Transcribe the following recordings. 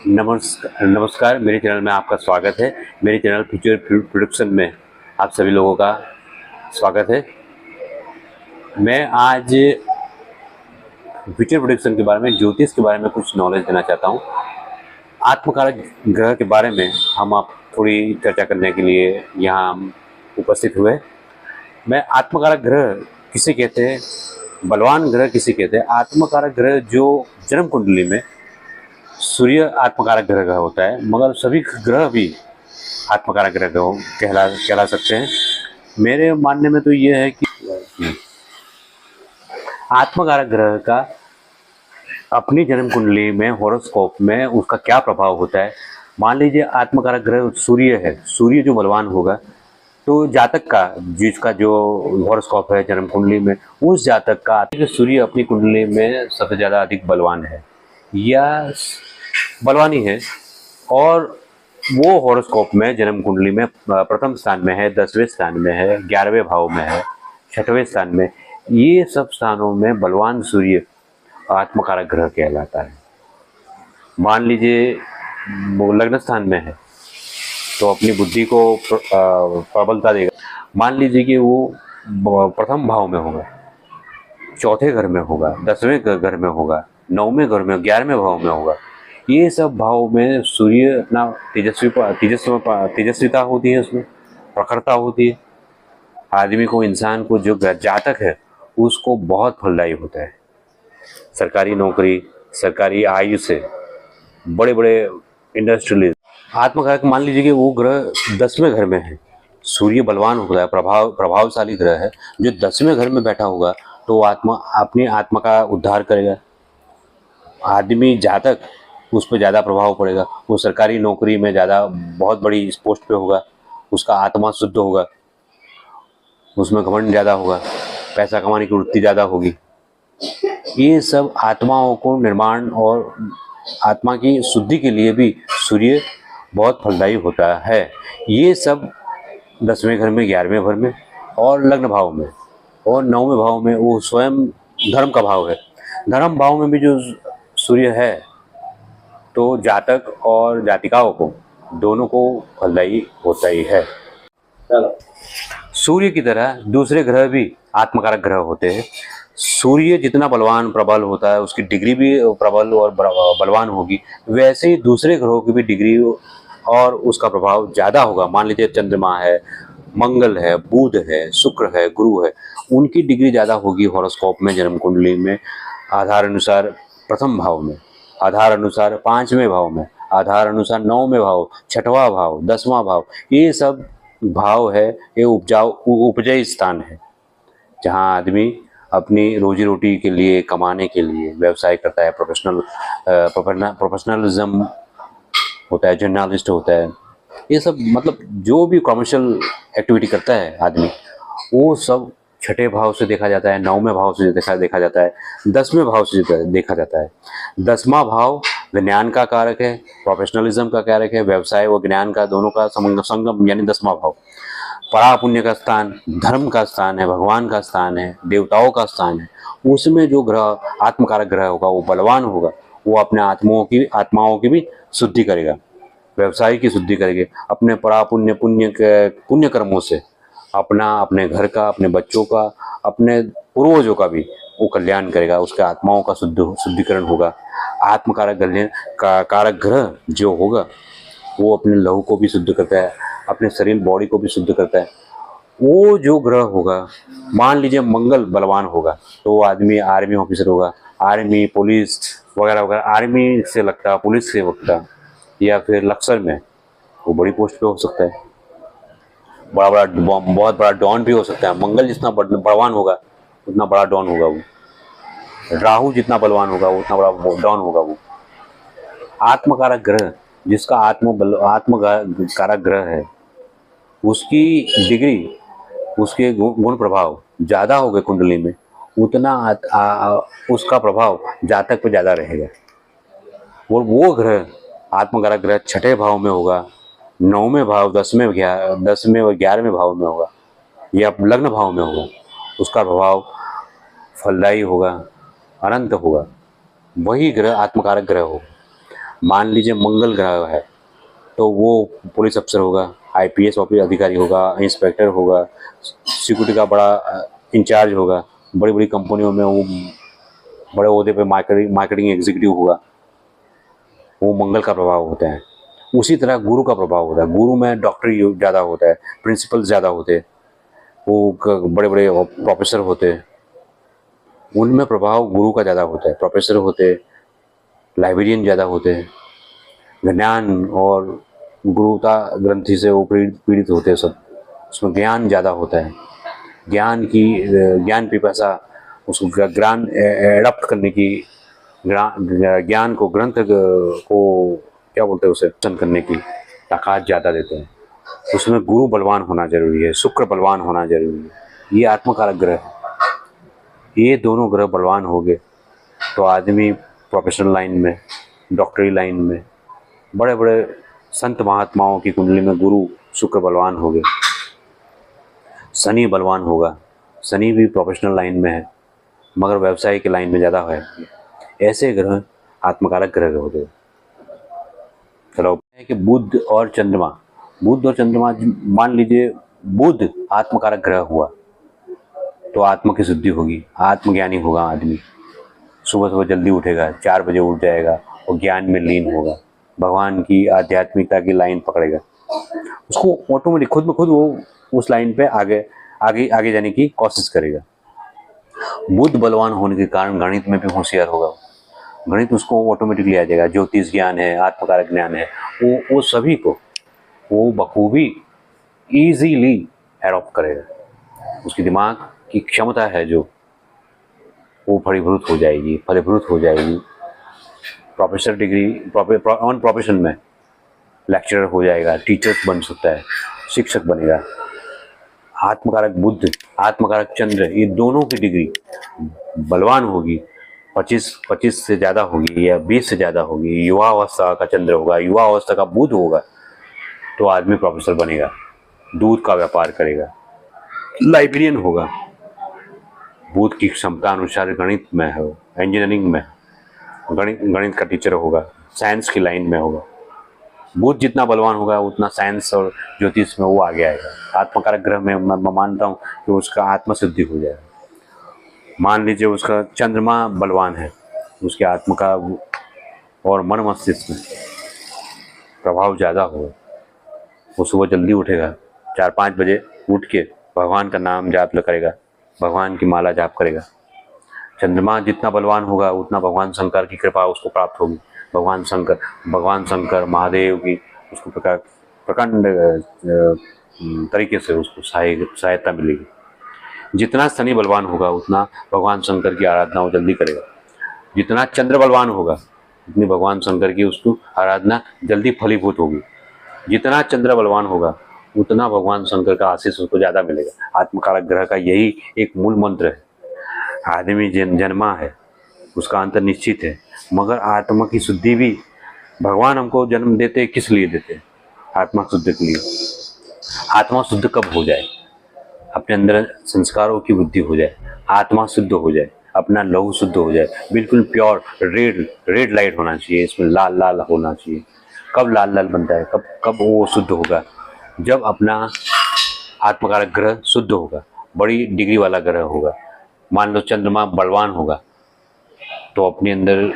नमस्कार, मेरे चैनल में आपका स्वागत है। मेरे चैनल फ्यूचर प्रोडक्शन में आप सभी लोगों का स्वागत है। मैं आज फ्यूचर प्रोडक्शन के बारे में, ज्योतिष के बारे में कुछ नॉलेज देना चाहता हूँ। आत्मकारक ग्रह के बारे में हम आप थोड़ी चर्चा करने के लिए यहाँ हम उपस्थित हुए। मैं आत्मकारक ग्रह किसे कहते हैं, बलवान ग्रह किसे कहते हैं? आत्मकारक ग्रह जो जन्म कुंडली में सूर्य आत्मकारक ग्रह होता है, मगर सभी ग्रह भी आत्मकारक ग्रह कहला सकते हैं। मेरे मानने में तो ये है कि आत्मकारक ग्रह का अपनी जन्म कुंडली में, हॉरोस्कोप में उसका क्या प्रभाव होता है। मान लीजिए आत्मकारक ग्रह सूर्य है, सूर्य जो बलवान होगा तो जातक का, जिसका जो हॉरोस्कोप है जन्म कुंडली में, उस जातक का सूर्य अपनी कुंडली में सबसे ज़्यादा अधिक बलवान है या बलवानी है, और वो हॉरोस्कोप में जन्म कुंडली में प्रथम स्थान में है, 10वें स्थान में है, 11वें भाव में है, 6वें स्थान में, ये सब स्थानों में बलवान सूर्य आत्मकारक ग्रह कहलाता है। मान लीजिए वो लग्न स्थान में है तो अपनी बुद्धि को प्रबलता देगा। मान लीजिए कि वो प्रथम भाव में होगा, चौथे घर में होगा, 10वें घर में होगा, 9वें घर में, 11वें भाव में होगा। ये सब भाव में सूर्य अपना तेजस्विता होती है, उसमें प्रखरता होती है। आदमी को, इंसान को, जो जातक है उसको बहुत फलदायी होता है। सरकारी नौकरी, सरकारी आयु से, बड़े बड़े इंडस्ट्रियलिस्ट। आत्मकारक मान लीजिए कि वो ग्रह 10वें घर में है, सूर्य बलवान होता है, प्रभावशाली ग्रह है, जो 10वें घर में बैठा होगा तो अपनी आत्मा का उद्धार करेगा। आदमी जातक, उस पर ज़्यादा प्रभाव पड़ेगा। वो सरकारी नौकरी में ज़्यादा, बहुत बड़ी इस पोस्ट पे होगा, उसका आत्मा शुद्ध होगा, उसमें घमंड ज़्यादा होगा, पैसा कमाने की वृत्ति ज़्यादा होगी। ये सब आत्माओं को निर्माण और आत्मा की शुद्धि के लिए भी सूर्य बहुत फलदायी होता है। ये सब 10वें घर में, 11वें घर में और लग्न भाव में और 9वें भाव में, वो स्वयं धर्म का भाव है। धर्म भाव में भी जो सूर्य है तो जातक और जातिकाओं को, दोनों को फलदायी होता ही है। सूर्य की तरह दूसरे ग्रह भी आत्मकारक ग्रह होते हैं। सूर्य जितना बलवान प्रबल होता है, उसकी डिग्री भी प्रबल और बलवान होगी, वैसे ही दूसरे ग्रहों की भी डिग्री और उसका प्रभाव ज़्यादा होगा। मान लीजिए चंद्रमा है, मंगल है, बुध है, शुक्र है, गुरु है, उनकी डिग्री ज़्यादा होगी हॉरोस्कोप में, जन्म कुंडली में, आधार अनुसार प्रथम भाव में, आधार अनुसार 5वें भाव में, आधार अनुसार 9वें भाव, 6वां भाव, 10वां भाव। ये सब भाव है, ये उपजाऊ स्थान है, जहाँ आदमी अपनी रोजी रोटी के लिए, कमाने के लिए व्यवसाय करता है। प्रोफेशनलिज्म होता है, जर्नलिस्ट होता है, ये सब मतलब जो भी कमर्शियल एक्टिविटी करता है आदमी, वो सब 6ठे भाव से देखा जाता है, 9वें भाव से देखा जाता है, 10वें भाव से देखा जाता है। 10वां भाव ज्ञान का कारक है, प्रोफेशनलिज्म का कारक है, व्यवसाय व ज्ञान का दोनों का संगम, यानी 10वां भाव परा पुण्य का स्थान, धर्म का स्थान है, भगवान का स्थान है, देवताओं का स्थान है। उसमें जो ग्रह आत्मकारक ग्रह होगा वो बलवान होगा, वो अपने आत्माओं की भी शुद्धि करेगा, व्यवसाय की शुद्धि करेंगे, अपने परा पुण्य कर्मों से अपने घर का, अपने बच्चों का, अपने पूर्वजों का भी वो कल्याण करेगा, उसके आत्माओं का शुद्धिकरण होगा। कारक ग्रह जो होगा वो अपने लहू को भी शुद्ध करता है, अपने शरीर बॉडी को भी शुद्ध करता है। वो जो ग्रह होगा, मान लीजिए मंगल बलवान होगा तो वो आदमी आर्मी ऑफिसर होगा, आर्मी, पुलिस वगैरह वगैरह, आर्मी से लगता, पुलिस से लगता, या फिर लक्सर में वो बड़ी पोस्ट पे हो सकता है, बहुत बड़ा डॉन भी हो सकता है। मंगल जितना बलवान होगा उतना बड़ा डॉन होगा वो। राहु जितना बलवान होगा उतना बड़ा डॉन होगा वो। आत्मकारक ग्रह, जिसका आत्मकारक ग्रह है, उसकी डिग्री, उसके गुण प्रभाव ज़्यादा हो गए कुंडली में, उतना उसका प्रभाव जातक पे ज़्यादा रहेगा। और वो ग्रह, आत्मकारक ग्रह 6ठे भाव में होगा, 9वें भाव, 10वें और 11वें भाव में होगा, या लग्न भाव में होगा, उसका प्रभाव फलदायी होगा, अनंत होगा। वही ग्रह आत्मकारक ग्रह होगा। मान लीजिए मंगल ग्रह है तो वो पुलिस अफसर होगा, आईपीएस ऑफिस अधिकारी होगा, इंस्पेक्टर होगा, सिक्योरिटी का बड़ा इंचार्ज होगा, बड़ी बड़ी कंपनियों में वो बड़े ओहदे पे मार्केटिंग एग्जीक्यूटिव होगा, वो मंगल का प्रभाव होता है। उसी तरह गुरु का प्रभाव होता है। गुरु में डॉक्टरी ज़्यादा होता है, प्रिंसिपल ज़्यादा होते हैं, वो बड़े बड़े प्रोफेसर होते हैं, उनमें प्रभाव गुरु का ज़्यादा होता है। प्रोफेसर होते, लाइब्रेरियन ज़्यादा होते हैं, ज्ञान और गुरुता ग्रंथि से वो पीड़ित होते हैं सब, उसमें ज्ञान ज़्यादा होता है। ज्ञान पिपासा, उसको ज्ञान एडप्ट करने की, ज्ञान को ग्रंथ को क्या बोलते हैं उसे करने की ताकत ज़्यादा देते हैं। उसमें गुरु बलवान होना जरूरी है, शुक्र बलवान होना जरूरी है। ये आत्मकारक ग्रह है, ये दोनों ग्रह बलवान हो गए तो आदमी प्रोफेशनल लाइन में, डॉक्टरी लाइन में, बड़े बड़े संत महात्माओं की कुंडली में गुरु शुक्र बलवान हो गए। शनि बलवान होगा, शनि भी प्रोफेशनल लाइन में है मगर व्यवसाय की लाइन में ज़्यादा है। ऐसे ग्रह आत्मकारक ग्रह होते हैं। चलो है कि बुध और चंद्रमा, मान लीजिए बुध आत्मकारक ग्रह हुआ तो आत्मा की शुद्धि होगी, आत्मज्ञानी होगा आदमी। सुबह सुबह जल्दी उठेगा, 4 बजे उठ जाएगा और ज्ञान में लीन होगा, भगवान की आध्यात्मिकता की लाइन पकड़ेगा, उसको ऑटोमेटिक खुद में खुद वो उस लाइन पे आगे जाने की कोशिश करेगा। बुध बलवान होने के कारण गणित में भी होशियार होगा, गणित उसको ऑटोमेटिकली आ जाएगा। ज्योतिष ज्ञान है, आत्मकारक ज्ञान है, वो सभी को वो बखूबी इजीली एडॉप्ट करेगा। उसकी दिमाग की क्षमता है जो वो फलीभूत हो जाएगी। प्रोफेसर डिग्री ऑन प्रोफेशन में लेक्चरर हो जाएगा, टीचर्स बन सकता है, शिक्षक बनेगा। आत्मकारक बुध, आत्मकारक चंद्र, ये दोनों की डिग्री बलवान होगी, 25 से ज़्यादा होगी या 20 से ज़्यादा होगी। युवा अवस्था का चंद्र होगा, युवा अवस्था का बुध होगा तो आदमी प्रोफेसर बनेगा, दूध का व्यापार करेगा, लाइब्रेरियन होगा। बुध की क्षमता अनुसार गणित में है, इंजीनियरिंग में गणित का टीचर होगा, साइंस की लाइन में होगा। बुध जितना बलवान होगा उतना साइंस और ज्योतिष में वो आगे आएगा। आत्मकारक ग्रह में मैं मानता हूँ कि उसका आत्मसिद्धि हो जाएगा। मान लीजिए उसका चंद्रमा बलवान है, उसके आत्मा का और मन मस्तिष्क में प्रभाव ज़्यादा होगा। वो सुबह जल्दी उठेगा, 4-5 बजे उठ के भगवान का नाम जाप करेगा, भगवान की माला जाप करेगा। चंद्रमा जितना बलवान होगा उतना भगवान शंकर की कृपा उसको प्राप्त होगी। भगवान शंकर महादेव की उसको प्रकांड तरीके से उसको सहायता मिलेगी। जितना शनि बलवान होगा उतना भगवान शंकर की आराधना वो जल्दी करेगा। जितना चंद्र बलवान होगा उतनी भगवान शंकर की उसको आराधना जल्दी फलीभूत होगी। जितना चंद्र बलवान होगा उतना भगवान शंकर का आशीष उसको ज़्यादा मिलेगा। आत्मकारक ग्रह का यही एक मूल मंत्र है। आदमी जन्मा है, उसका अंत निश्चित है, मगर आत्मा की शुद्धि भी भगवान हमको जन्म देते किस लिए देते हैं? आत्मा शुद्ध के लिए। आत्मा शुद्ध कब हो जाए? अपने अंदर संस्कारों की बुद्धि हो जाए, आत्मा शुद्ध हो जाए, अपना लहू शुद्ध हो जाए, बिल्कुल प्योर रेड लाइट होना चाहिए, इसमें लाल लाल होना चाहिए। कब लाल लाल बनता है, कब वो शुद्ध होगा? जब अपना आत्मकारक ग्रह शुद्ध होगा, बड़ी डिग्री वाला ग्रह होगा। मान लो चंद्रमा बलवान होगा तो अपने अंदर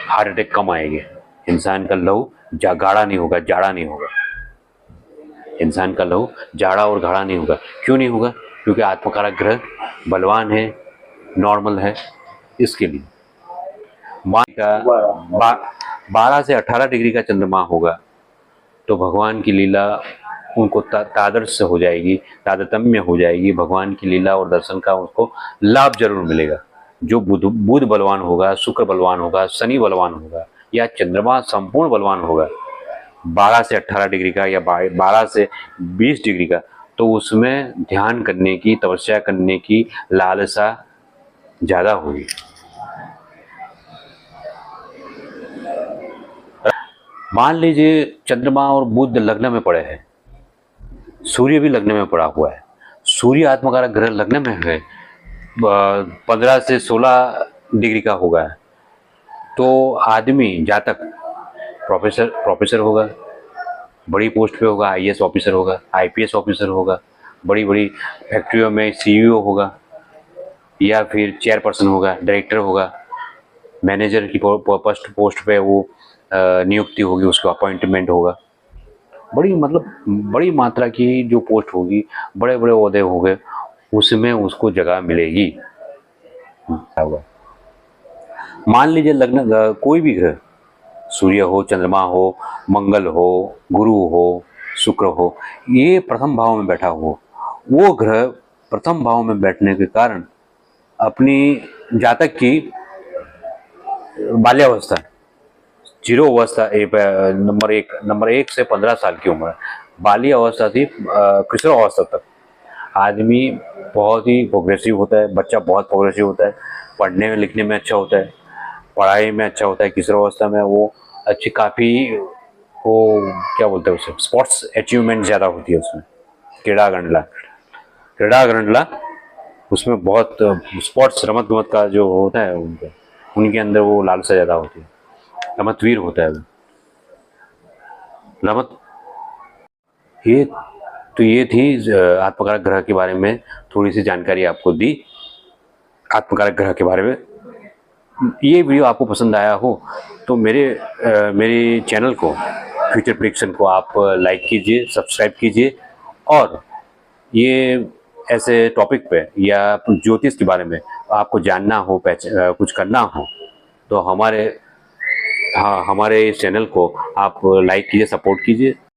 हार्ट अटैक कम आएंगे, इंसान का लहू गाढ़ा नहीं होगा, जाड़ा नहीं होगा। इंसान का लहू जाड़ा और गाढ़ा नहीं होगा। क्यों नहीं होगा? क्योंकि आत्मकारक ग्रह बलवान है, नॉर्मल है। इसके लिए 12 से 18 डिग्री का चंद्रमा होगा तो भगवान की लीला उनको तादर्श हो जाएगी, तादात्म्य हो जाएगी। भगवान की लीला और दर्शन का उसको लाभ जरूर मिलेगा। जो बुध बलवान होगा, शुक्र बलवान होगा, शनि बलवान होगा या चंद्रमा संपूर्ण बलवान होगा 12 से 18 डिग्री का या 12 से 20 डिग्री का, तो उसमें ध्यान करने की, तपस्या करने की लालसा ज़्यादा होगी। मान लीजिए चंद्रमा और बुध लग्न में पड़े हैं, सूर्य भी लग्न में पड़ा हुआ है। सूर्य आत्मकारक ग्रह लग्न में है, 15 से 16 डिग्री का होगा, तो आदमी जातक प्रोफेसर होगा, बड़ी पोस्ट पे होगा, आईएएस ऑफिसर होगा, आईपीएस ऑफिसर होगा, बड़ी बड़ी फैक्ट्रियों में सीईओ होगा, या फिर चेयरपर्सन होगा, डायरेक्टर होगा, मैनेजर की पोस्ट पे वो नियुक्ति होगी, उसको अपॉइंटमेंट होगा। बड़ी मात्रा की जो पोस्ट होगी, बड़े बड़े ओहदे होंगे, उसमें उसको जगह मिलेगी। मान लीजिए लग्न कोई भी ग्रह, सूर्य हो, चंद्रमा हो, मंगल हो, गुरु हो, शुक्र हो, ये प्रथम भाव में बैठा हो, वो ग्रह प्रथम भाव में बैठने के कारण अपनी जातक की बाल्यावस्था, जीरो अवस्था, नंबर एक से 15 साल की उम्र, बाल्य अवस्था थी किशोर अवस्था तक आदमी बहुत ही प्रोग्रेसिव होता है, बच्चा बहुत प्रोग्रेसिव होता है, पढ़ने में लिखने में अच्छा होता है, पढ़ाई में अच्छा होता है। किशोर अवस्था में वो अच्छी काफ़ी वो क्या बोलते हैं उसे, स्पोर्ट्स अचीवमेंट ज़्यादा होती है उसमें, क्रीड़ा गंडला उसमें बहुत स्पोर्ट्स रमत गमत का जो होता है उनके अंदर वो लालसा ज़्यादा होती है, रमतवीर होता है वो रमत। ये थी आत्मकारक ग्रह के बारे में थोड़ी सी जानकारी आपको दी, आत्मकारक ग्रह के बारे में। ये वीडियो आपको पसंद आया हो तो मेरे चैनल को, फ्यूचर प्रेडिक्शन को आप लाइक कीजिए, सब्सक्राइब कीजिए, और ये ऐसे टॉपिक पे या ज्योतिष के बारे में आपको जानना हो, कुछ करना हो, तो हमारे इस चैनल को आप लाइक कीजिए, सपोर्ट कीजिए।